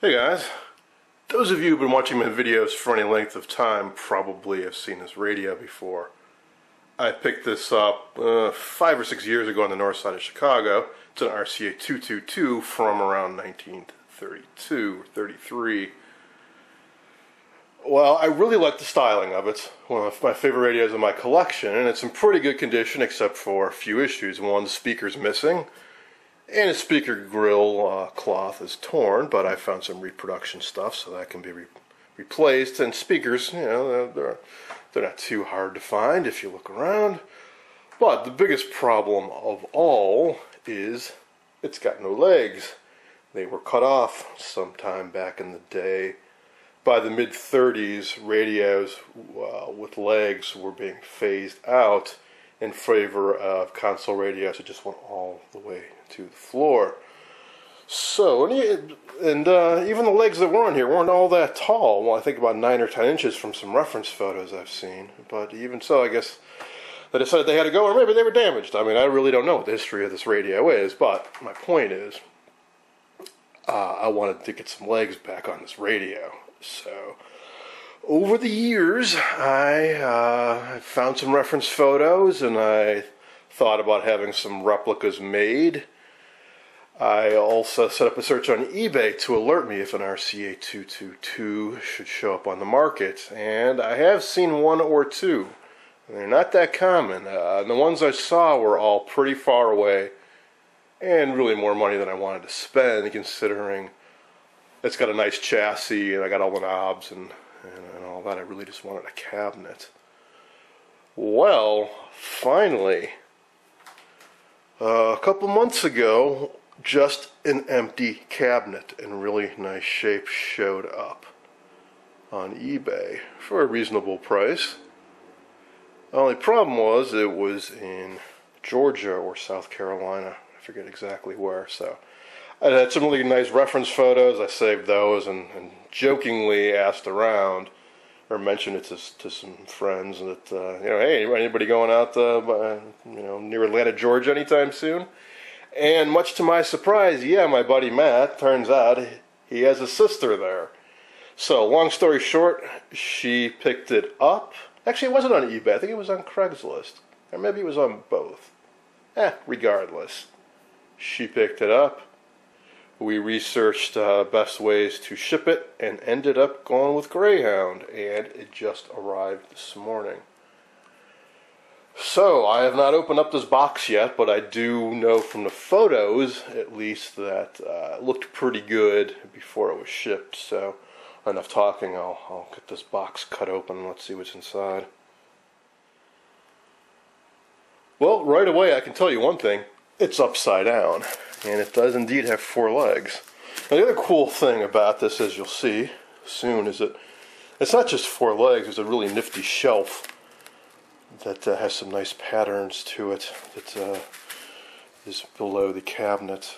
Hey guys, those of you who've been watching my videos for any length of time probably have seen this radio before. I picked this up 5 or 6 years ago on the north side of Chicago. It's an RCA 222 from around 1932 or 33. Well, I really like the styling of it. One of my favorite radios in my collection, and it's in pretty good condition except for a few issues. One, the speaker's missing. And the speaker grill cloth is torn, but I found some reproduction stuff, so that can be replaced. And speakers, you know, they're not too hard to find if you look around. But the biggest problem of all is it's got no legs. They were cut off sometime back in the day. By the mid-30s, radios with legs were being phased out in favor of console radios that just went all the way to the floor. So, and even the legs that were on here weren't all that tall. Well, I think about 9 or 10 inches from some reference photos I've seen. But even so, I guess they decided they had to go, or maybe they were damaged. I mean, I really don't know what the history of this radio is, but my point is, I wanted to get some legs back on this radio. So, over the years, I found some reference photos, and I thought about having some replicas made. I also set up a search on eBay to alert me if an RCA 222 should show up on the market, and I have seen one or two. They're not that common. The ones I saw were all pretty far away, and really more money than I wanted to spend, considering it's got a nice chassis, and I got all the knobs and all that. I really just wanted a cabinet. Well, finally, a couple months ago, just an empty cabinet in really nice shape showed up on eBay for a reasonable price. The only problem was it was in Georgia or South Carolina. I forget exactly where. So I had some really nice reference photos. I saved those and jokingly asked around or mentioned it to some friends that, hey, anybody going out near Atlanta, Georgia anytime soon? And much to my surprise, yeah, my buddy Matt, turns out he has a sister there. So, long story short, she picked it up. Actually, it wasn't on eBay. I think it was on Craigslist. Or maybe it was on both. Regardless. She picked it up. We researched best ways to ship it and ended up going with Greyhound. And it just arrived this morning. So, I have not opened up this box yet, but I do know from the photos, at least, that it looked pretty good before it was shipped. So, enough talking, I'll get this box cut open and let's see what's inside. Well, right away I can tell you one thing. It's upside down, and it does indeed have 4 legs. Now, the other cool thing about this, as you'll see soon, is that it's not just 4 legs, there's a really nifty shelf that has some nice patterns to it that is below the cabinet.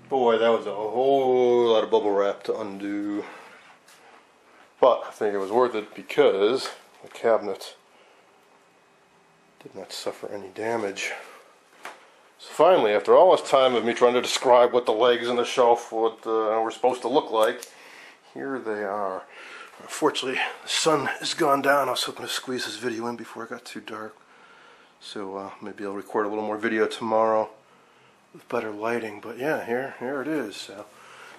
Boy, that was a whole lot of bubble wrap to undo. But I think it was worth it because the cabinet did not suffer any damage. So finally, after all this time of me trying to describe what the legs in the shelf were supposed to look like, here they are. Unfortunately, the sun has gone down. I was hoping to squeeze this video in before it got too dark. So maybe I'll record a little more video tomorrow with better lighting. But yeah, here it is. So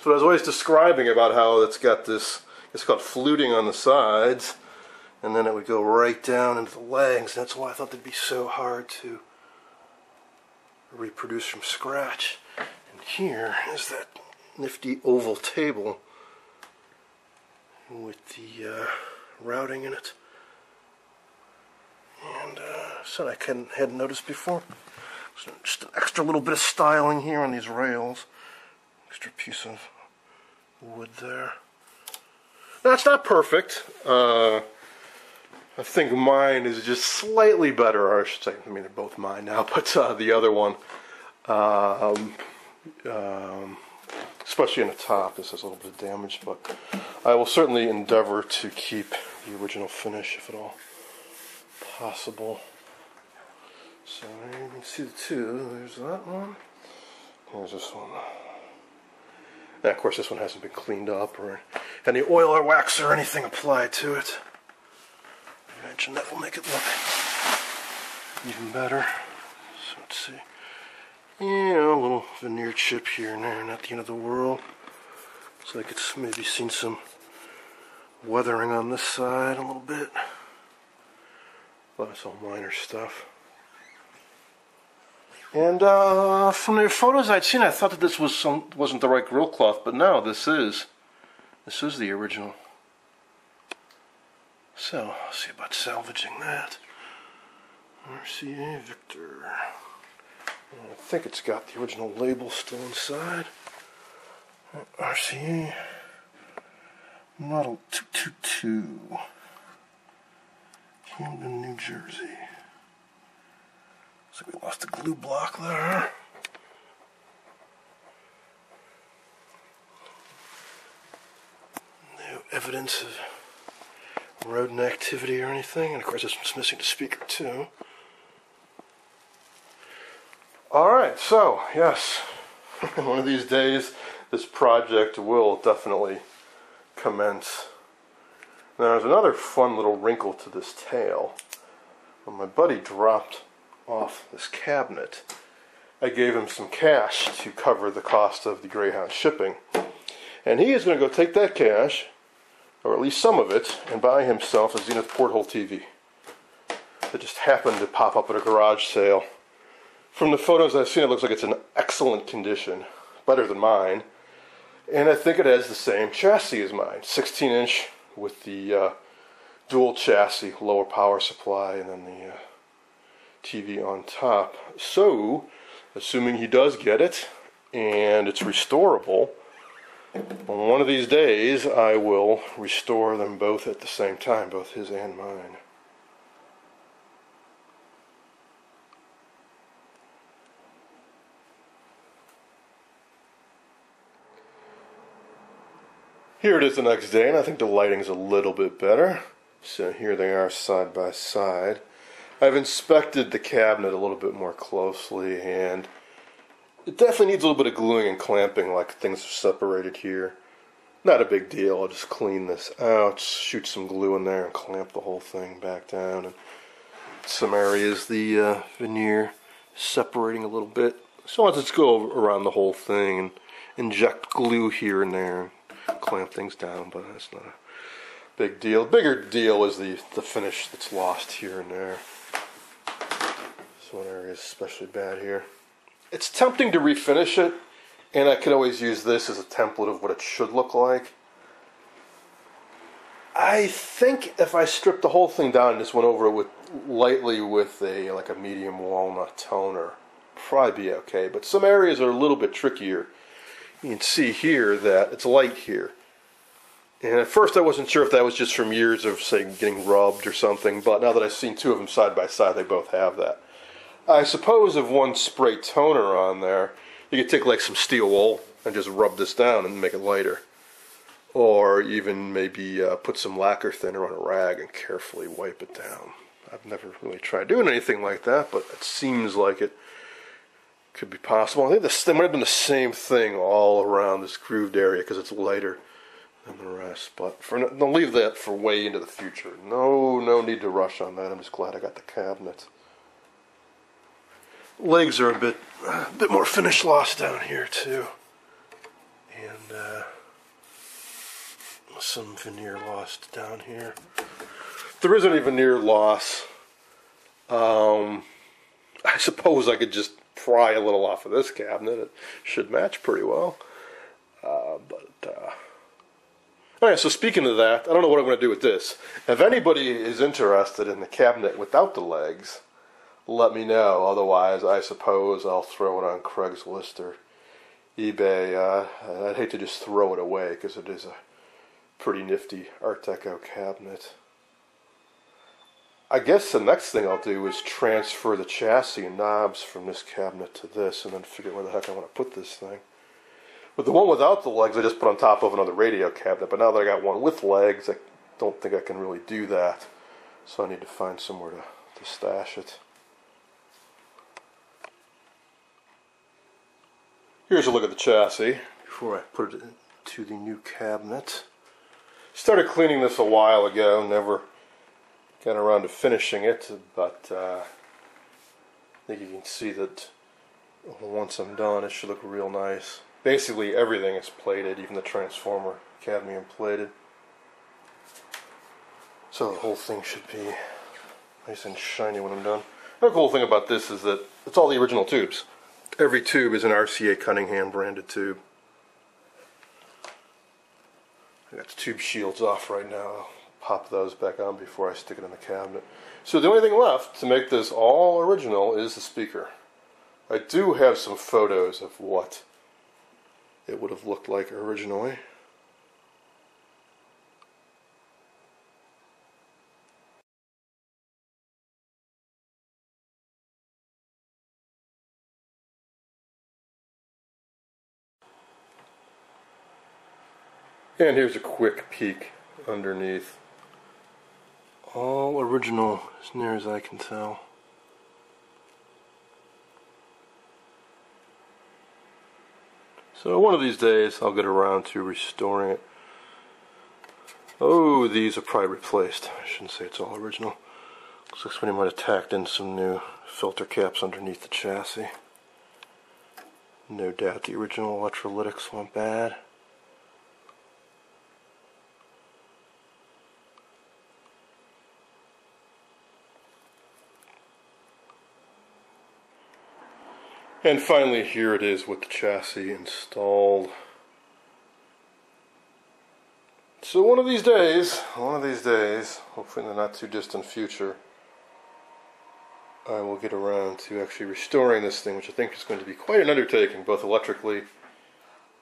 I was always describing about how it's got this, it's called fluting on the sides, and then it would go right down into the legs. That's why I thought they'd be so hard to reproduce from scratch. And here is that nifty oval table with the routing in it, and so I hadn't noticed before. So just an extra little bit of styling here on these rails, extra piece of wood there. Now it's not perfect. I think mine is just slightly better, or I should say, I mean they're both mine now, but the other one, especially in the top, this has a little bit of damage, but I will certainly endeavor to keep the original finish if at all possible. So you can see the two. There's that one. Here's this one. And of course this one hasn't been cleaned up or any oil or wax or anything applied to it. I imagine that will make it look even better. So let's see. Yeah, a little veneer chip here and there, not the end of the world. Looks like it's maybe seen some weathering on this side a little bit. But it's all minor stuff. And from the photos I'd seen, I thought that this wasn't the right grill cloth, but no, this is. This is the original. So, I'll see about salvaging that. RCA Victor. I think it's got the original label still inside. RCA Model 222. Camden, New Jersey. Looks like we lost a glue block there. No evidence of rodent activity or anything. And of course this one's missing the speaker too. Alright, so yes, one of these days this project will definitely commence. Now there's another fun little wrinkle to this tale. When my buddy dropped off this cabinet, I gave him some cash to cover the cost of the Greyhound shipping. And he is going to go take that cash, or at least some of it, and buy himself a Zenith porthole TV that just happened to pop up at a garage sale. From the photos I've seen, it looks like it's in excellent condition, better than mine. And I think it has the same chassis as mine, 16-inch with the dual chassis, lower power supply, and then the TV on top. So, assuming he does get it, and it's restorable, on one of these days I will restore them both at the same time, both his and mine. Here it is the next day, and I think the lighting's a little bit better. So here they are side by side. I've inspected the cabinet a little bit more closely, and it definitely needs a little bit of gluing and clamping, like things are separated here. Not a big deal. I'll just clean this out, shoot some glue in there, and clamp the whole thing back down. And some areas the veneer separating a little bit. So I'll just go around the whole thing and inject glue here and there, and clamp things down, but that's not a big deal. Bigger deal is the finish that's lost here and there. This one area is especially bad here. It's tempting to refinish it, and I could always use this as a template of what it should look like. I think if I stripped the whole thing down and just went over it lightly with like a medium walnut toner, probably be okay. But some areas are a little bit trickier. You can see here that it's light here. And at first I wasn't sure if that was just from years of, say, getting rubbed or something, but now that I've seen two of them side by side, they both have that. I suppose if one sprayed toner on there, you could take like some steel wool and just rub this down and make it lighter. Or even maybe put some lacquer thinner on a rag and carefully wipe it down. I've never really tried doing anything like that, but it seems like it could be possible. I think this might have been the same thing all around this grooved area because it's lighter than the rest. But I'll leave that for way into the future. No need to rush on that. I'm just glad I got the cabinet. Legs are a bit more finish loss down here too, and some veneer lost down here. If there isn't any veneer loss, I suppose I could just pry a little off of this cabinet. It should match pretty well. Alright, so speaking of that, I don't know what I'm going to do with this. If anybody is interested in the cabinet without the legs, let me know. Otherwise, I suppose I'll throw it on Craigslist or eBay. I'd hate to just throw it away because it is a pretty nifty Art Deco cabinet. I guess the next thing I'll do is transfer the chassis and knobs from this cabinet to this and then figure out where the heck I want to put this thing. But the one without the legs I just put on top of another radio cabinet, but now that I got one with legs, I don't think I can really do that. So I need to find somewhere to stash it. Here's a look at the chassis before I put it into the new cabinet. Started cleaning this a while ago, never got around to finishing it, but I think you can see that once I'm done it should look real nice. Basically everything is plated, even the transformer, cadmium plated. So the whole thing should be nice and shiny when I'm done. Another cool thing about this is that it's all the original tubes. Every tube is an RCA Cunningham branded tube. I got the tube shields off right now. I'll pop those back on before I stick it in the cabinet. So the only thing left to make this all original is the speaker. I do have some photos of what it would have looked like originally. And here's a quick peek underneath. All original as near as I can tell. So one of these days I'll get around to restoring it. Oh, these are probably replaced. I shouldn't say it's all original. Looks like somebody might have tacked in some new filter caps underneath the chassis. No doubt the original electrolytics went bad. And finally, here it is with the chassis installed. So one of these days, hopefully in the not too distant future, I will get around to actually restoring this thing, which I think is going to be quite an undertaking, both electrically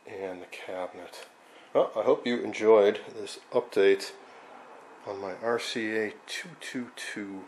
and the cabinet. Well, I hope you enjoyed this update on my RCA 222